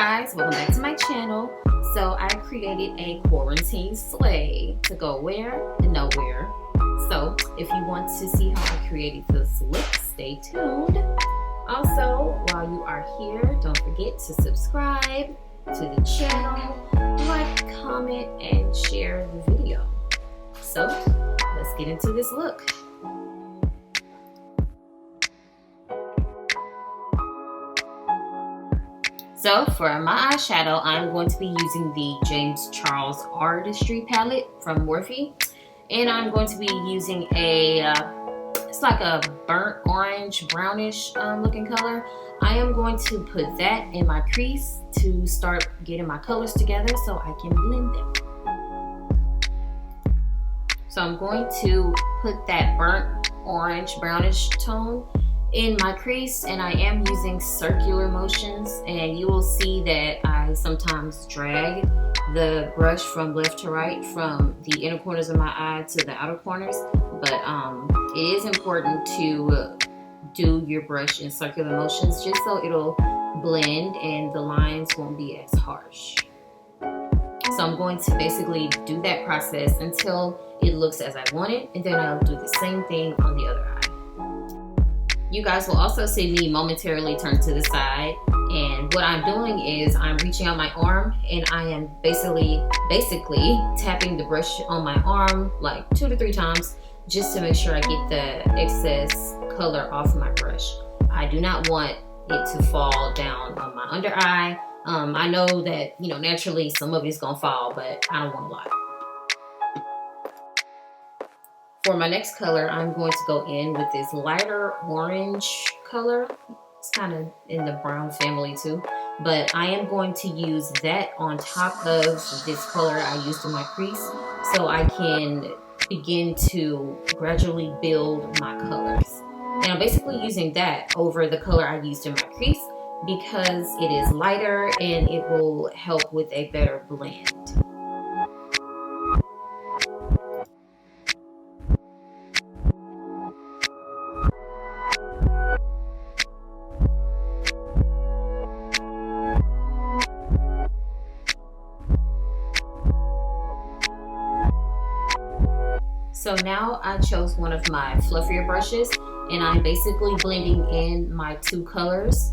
guys, welcome back to my channel. So I created a quarantine sleigh to go where and nowhere. So if you want to see how I created this look, stay tuned. Also, while you are here, don't forget to subscribe to the channel, like, comment, and share the video. So let's get into this look. So for my eyeshadow, I'm going to be using the James Charles Artistry palette from Morphe. And I'm going to be using it's like a burnt orange, brownish looking color. I am going to put that in my crease to start getting my colors together so I can blend them. So I'm going to put that burnt orange, brownish tone in my crease, and I am using circular motions, and you will see that I sometimes drag the brush from left to right, from the inner corners of my eye to the outer corners, but it is important to do your brush in circular motions just so it'll blend and the lines won't be as harsh. So I'm going to basically do that process until it looks as I want it, and then I'll do the same thing on the other eye. You guys will also see me momentarily turn to the side, and what I'm doing is I'm reaching out my arm and I am basically tapping the brush on my arm like 2 to 3 times just to make sure I get the excess color off my brush. I do not want it to fall down on my under eye. I know that, you know, naturally some of it's gonna fall, but I don't want a lot. For my next color, I'm going to go in with this lighter orange color. It's kind of in the brown family too, but I am going to use that on top of this color I used in my crease so I can begin to gradually build my colors. And I'm basically using that over the color I used in my crease because it is lighter and it will help with a better blend. So now I chose one of my fluffier brushes and I'm basically blending in my 2 colors.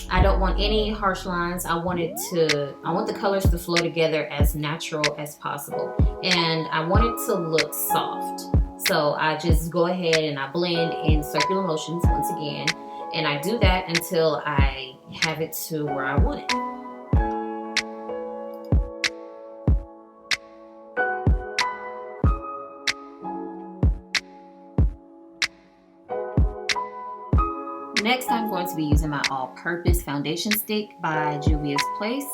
I don't want any harsh lines. I want the colors to flow together as natural as possible. And I want it to look soft. So I just go ahead and I blend in circular motions once again. And I do that until I have it to where I want it. Next, I'm going to be using my all-purpose foundation stick by Juvia's Place,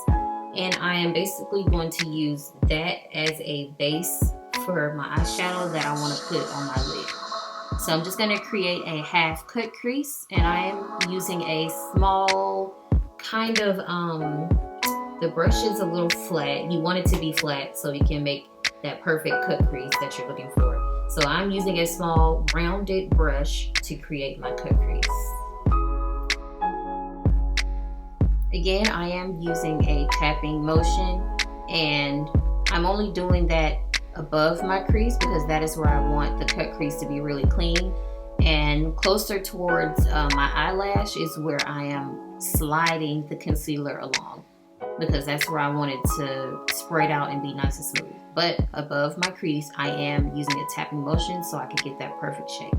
and I am basically going to use that as a base for my eyeshadow that I want to put on my lid. So I'm just going to create a half cut crease, and I am using a small kind of, the brush is a little flat. You want it to be flat so you can make that perfect cut crease that you're looking for. So I'm using a small rounded brush to create my cut crease. Again, I am using a tapping motion, and I'm only doing that above my crease because that is where I want the cut crease to be really clean. And closer towards my eyelash is where I am sliding the concealer along because that's where I want it to spread out and be nice and smooth. But above my crease, I am using a tapping motion so I can get that perfect shape.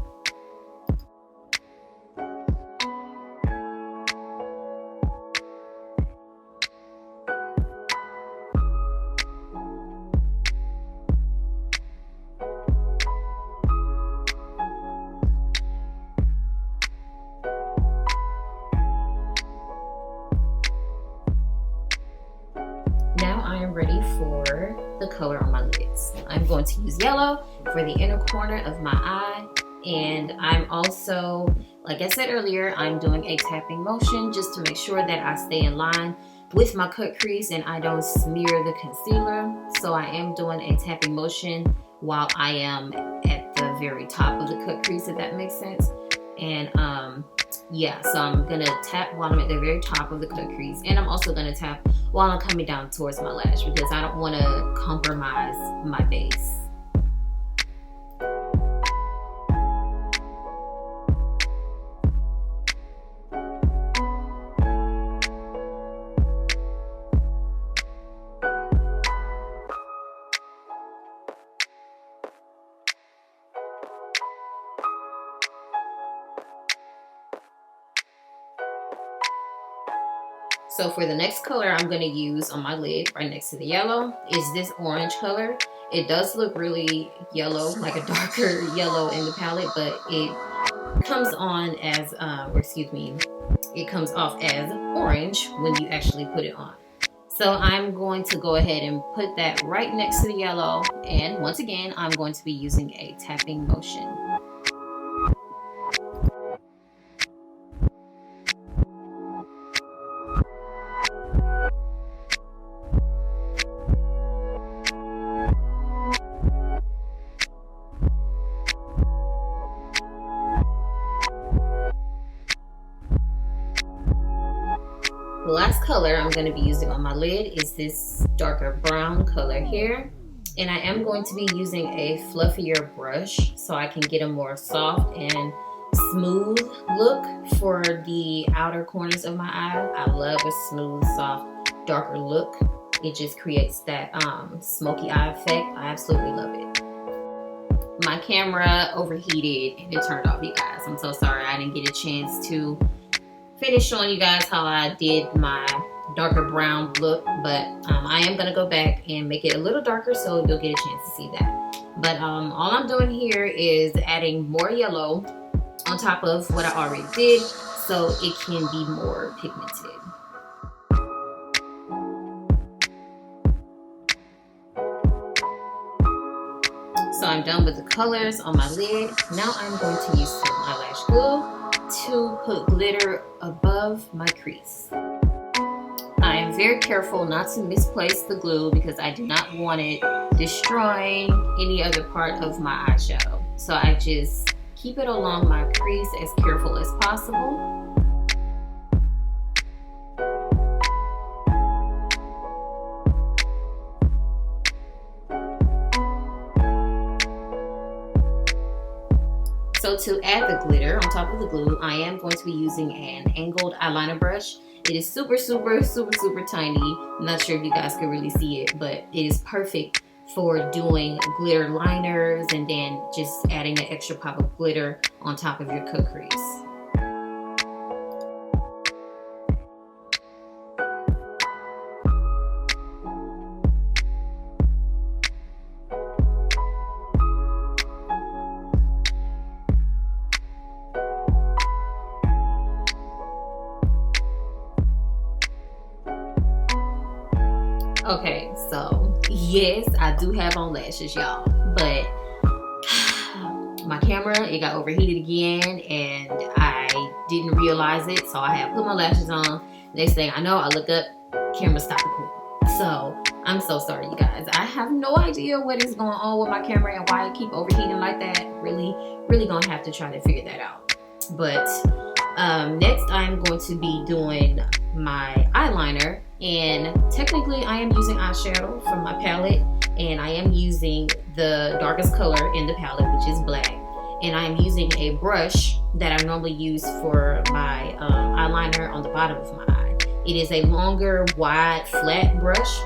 Now I am ready for the color on my lids. I'm going to use yellow for the inner corner of my eye, and I'm also, like I said earlier, I'm doing a tapping motion just to make sure that I stay in line with my cut crease and I don't smear the concealer. So I am doing a tapping motion while I am at the very top of the cut crease, if that makes sense. And yeah, so I'm gonna tap while I'm at the very top of the cut crease, and I'm also gonna tap while I'm coming down towards my lash because I don't want to compromise my base. So for the next color I'm going to use on my lid right next to the yellow is this orange color. It does look really yellow, like a darker yellow in the palette, but it comes on as, it comes off as orange when you actually put it on. So I'm going to go ahead and put that right next to the yellow, and once again I'm going to be using a tapping motion. The last color I'm going to be using on my lid is this darker brown color here. And I am going to be using a fluffier brush so I can get a more soft and smooth look for the outer corners of my eye. I love a smooth, soft, darker look. It just creates that smoky eye effect. I absolutely love it. My camera overheated and it turned off, you guys. I'm so sorry I didn't get a chance to finish showing you guys how I did my darker brown look, but I am gonna go back and make it a little darker so you'll get a chance to see that. But all I'm doing here is adding more yellow on top of what I already did so it can be more pigmented. So I'm done with the colors on my lid. Now I'm going to use some eyelash glue to put glitter above my crease. I am very careful not to misplace the glue because I do not want it destroying any other part of my eyeshadow. So I just keep it along my crease as careful as possible. So to add the glitter on top of the glue, I am going to be using an angled eyeliner brush. It is super tiny. I'm not sure if you guys can really see it, but it is perfect for doing glitter liners and then just adding an extra pop of glitter on top of your cut crease. Okay, so yes, I do have on lashes, y'all, but my camera, it got overheated again and I didn't realize it, so I have put my lashes on. Next thing I know, I look up, camera stopped recording. So I'm so sorry, you guys. I have no idea what is going on with my camera and why it keep overheating like that. Really gonna have to try to figure that out. But next I'm going to be doing my eyeliner, and technically I am using eyeshadow from my palette, and I am using the darkest color in the palette, which is black, and I am using a brush that I normally use for my eyeliner on the bottom of my eye. It is a longer, wide, flat brush,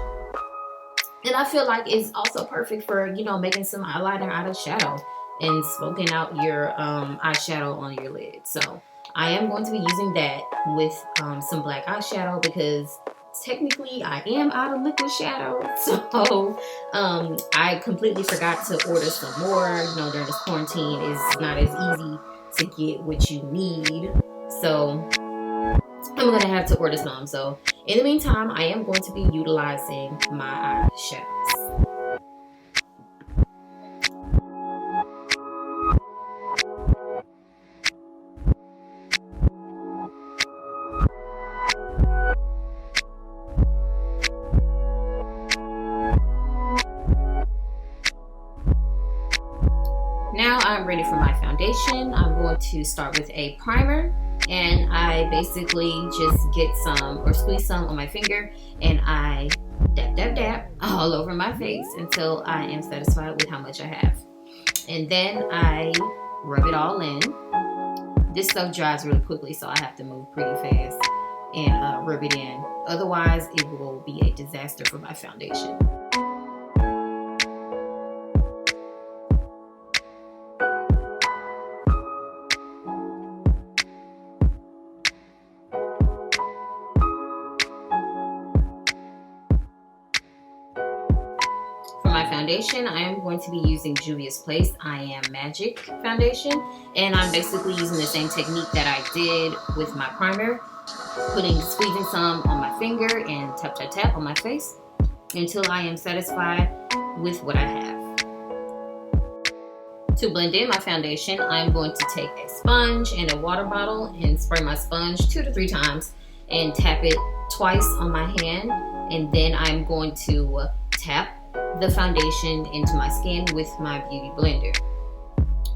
and I feel like it's also perfect for, you know, making some eyeliner out of shadow and smoking out your eyeshadow on your lid. So I am going to be using that with some black eyeshadow because technically I am out of liquid shadow. So I completely forgot to order some more. You know, during this quarantine, it's not as easy to get what you need. So I'm gonna have to order some. So in the meantime, I am going to be utilizing my eyeshadows. Now I I'm ready for my foundation, I'm going to start with a primer, and I basically just get some or squeeze some on my finger, and I dab dab dab all over my face until I am satisfied with how much I have. And then I rub it all in. This stuff dries really quickly, so I have to move pretty fast and rub it in. Otherwise, it will be a disaster for my foundation. For my foundation, I am going to be using Juvia's Place I Am Magic foundation, and I'm basically using the same technique that I did with my primer, squeezing some on my finger and tap tap tap on my face until I am satisfied with what I have. To blend in my foundation, I'm going to take a sponge and a water bottle and spray my sponge 2 to 3 times and tap it twice on my hand, and then I'm going to tap the foundation into my skin with my beauty blender.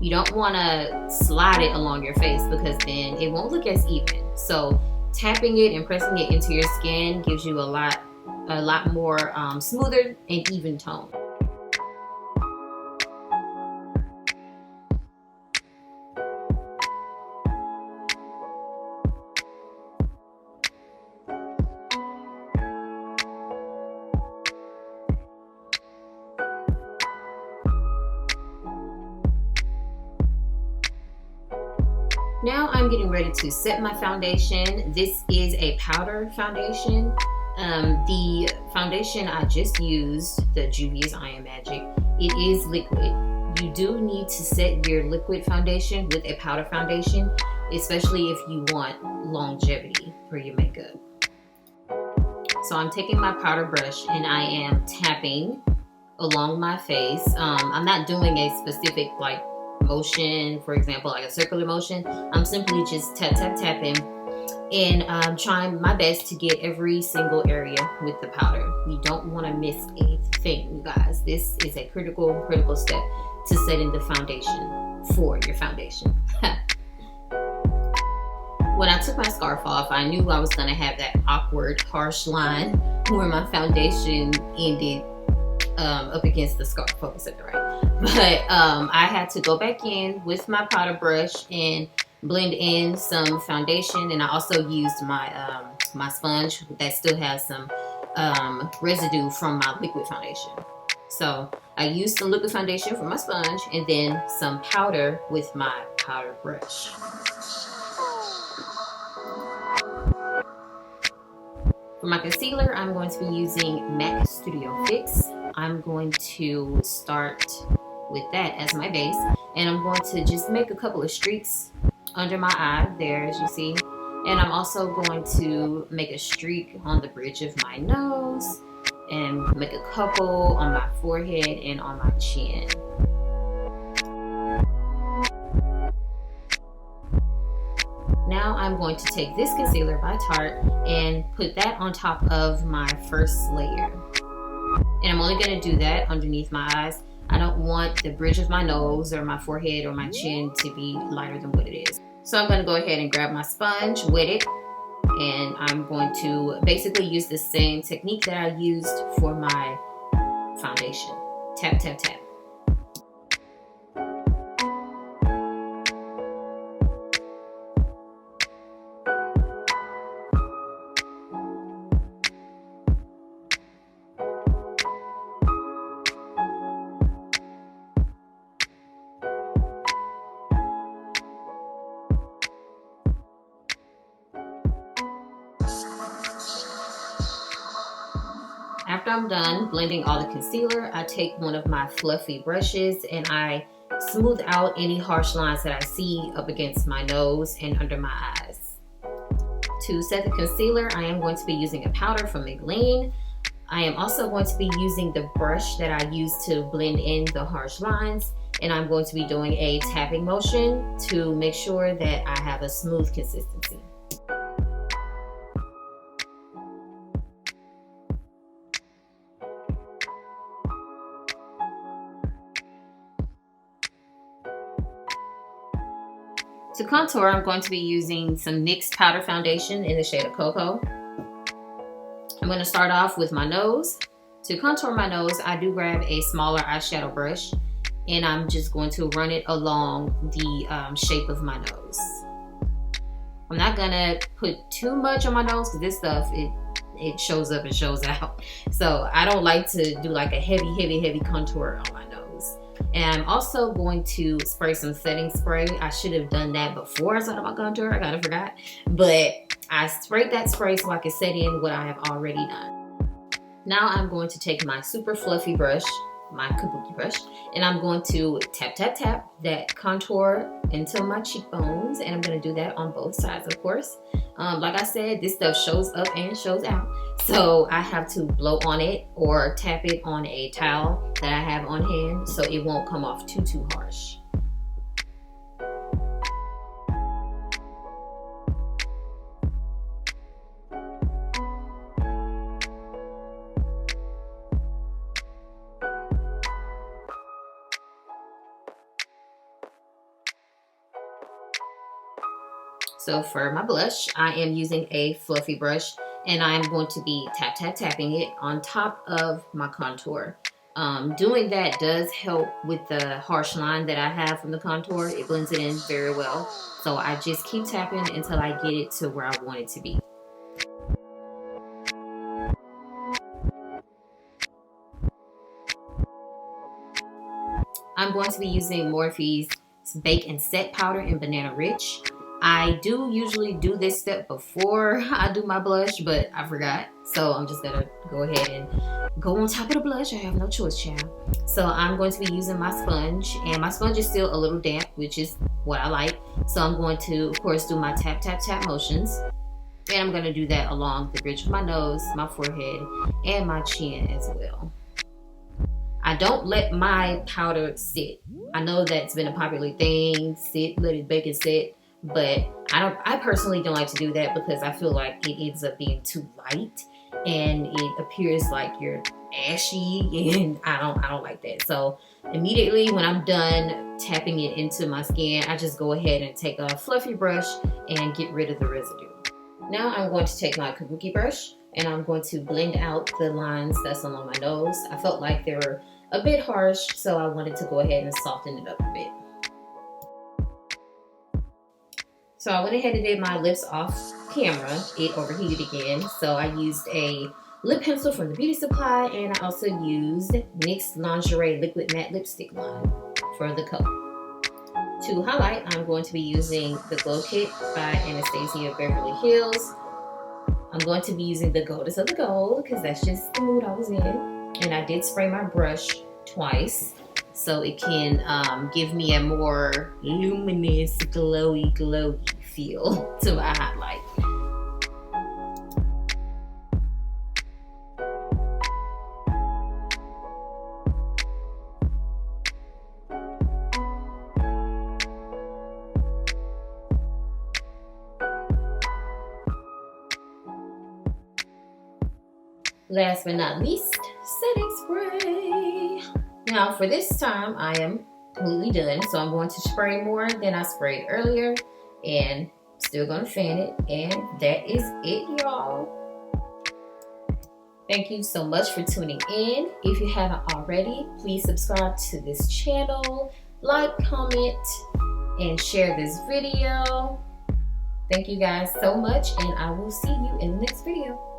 You don't want to slide it along your face because then it won't look as even. So tapping it and pressing it into your skin gives you a lot more smoother and even tone. Now I'm getting ready to set my foundation. This is a powder foundation. The foundation I just used, the Juvia's I Am Magic, it is liquid. You do need to set your liquid foundation with a powder foundation, especially if you want longevity for your makeup. So I'm taking my powder brush and I am tapping along my face. I'm not doing a specific motion, for example, like a circular motion. I'm simply just tap tap tapping, and I'm trying my best to get every single area with the powder. You don't want to miss a thing, you guys. This is a critical step to setting the foundation for your foundation. When I took my scarf off, I knew I was going to have that awkward harsh line where my foundation ended up against the scarf. Focus at the right. But I had to go back in with my powder brush and blend in some foundation, and I also used my my sponge that still has some residue from my liquid foundation. So I used the liquid foundation for my sponge and then some powder with my powder brush. For my concealer, I'm going to be using MAC Studio Fix. I'm going to start with that as my base, and I'm going to just make a couple of streaks under my eye there, as you see, and I'm also going to make a streak on the bridge of my nose and make a couple on my forehead and on my chin. Now I'm going to take this concealer by Tarte and put that on top of my first layer, and I'm only going to do that underneath my eyes. I don't want the bridge of my nose or my forehead or my chin to be lighter than what it is. So I'm going to go ahead and grab my sponge, wet it, and I'm going to basically use the same technique that I used for my foundation. Tap, tap, tap. After I'm done blending all the concealer, I take one of my fluffy brushes and I smooth out any harsh lines that I see up against my nose and under my eyes. To set the concealer, I am going to be using a powder from Maybelline. I am also going to be using the brush that I used to blend in the harsh lines, and I'm going to be doing a tapping motion to make sure that I have a smooth consistency. To contour, I'm going to be using some NYX powder foundation in the shade of Cocoa. I'm going to start off with my nose. To contour my nose, I do grab a smaller eyeshadow brush, and I'm just going to run it along the shape of my nose. I'm not going to put too much on my nose because this stuff, it shows up and shows out. So I don't like to do like a heavy contour on my nose. And I'm also going to spray some setting spray. I should have done that before I started my contour. I kind of forgot. But I sprayed that spray so I could set in what I have already done. Now I'm going to take my super fluffy brush, my kabuki brush, and I'm going to tap that contour into my cheekbones, and I'm going to do that on both sides, of course. Like I said, this stuff shows up and shows out, so I have to blow on it or tap it on a towel that I have on hand so it won't come off too harsh. So for my blush, I am using a fluffy brush, and I'm going to be tapping it on top of my contour. Doing that does help with the harsh line that I have from the contour. It blends it in very well. So I just keep tapping until I get it to where I want it to be. I'm going to be using Morphe's Bake and Set powder in Banana Rich. I do usually do this step before I do my blush, but I forgot. So I'm just gonna go ahead and go on top of the blush. I have no choice, child. So I'm going to be using my sponge, and my sponge is still a little damp, which is what I like. So I'm going to, of course, do my tap motions. And I'm gonna do that along the bridge of my nose, my forehead, and my chin as well. I don't let my powder sit. I know that's been a popular thing, let it bake and sit. But I personally don't like to do that because I feel like it ends up being too light and it appears like you're ashy, and I don't like that. So immediately when I'm done tapping it into my skin, I just go ahead and take a fluffy brush and get rid of the residue. Now I'm going to take my kabuki brush and I'm going to blend out the lines that's along my nose. I felt like they were a bit harsh, so I wanted to go ahead and soften it up a bit. So I went ahead and did my lips off camera. It overheated again. So I used a lip pencil from the beauty supply, and I also used NYX Lingerie Liquid Matte Lipstick line for the color. To highlight, I'm going to be using the Glow Kit by Anastasia Beverly Hills. I'm going to be using the Goldest of the Gold because that's just the mood I was in. And I did spray my brush twice, so it can give me a more luminous, glowy feel to my highlight. Last but not least, setting spray. Now for this time, I am completely done. So I'm going to spray more than I sprayed earlier, and still gonna fan it. And that is it, y'all. Thank you so much for tuning in. If you haven't already, please subscribe to this channel, like, comment, and share this video. Thank you guys so much, and I will see you in the next video.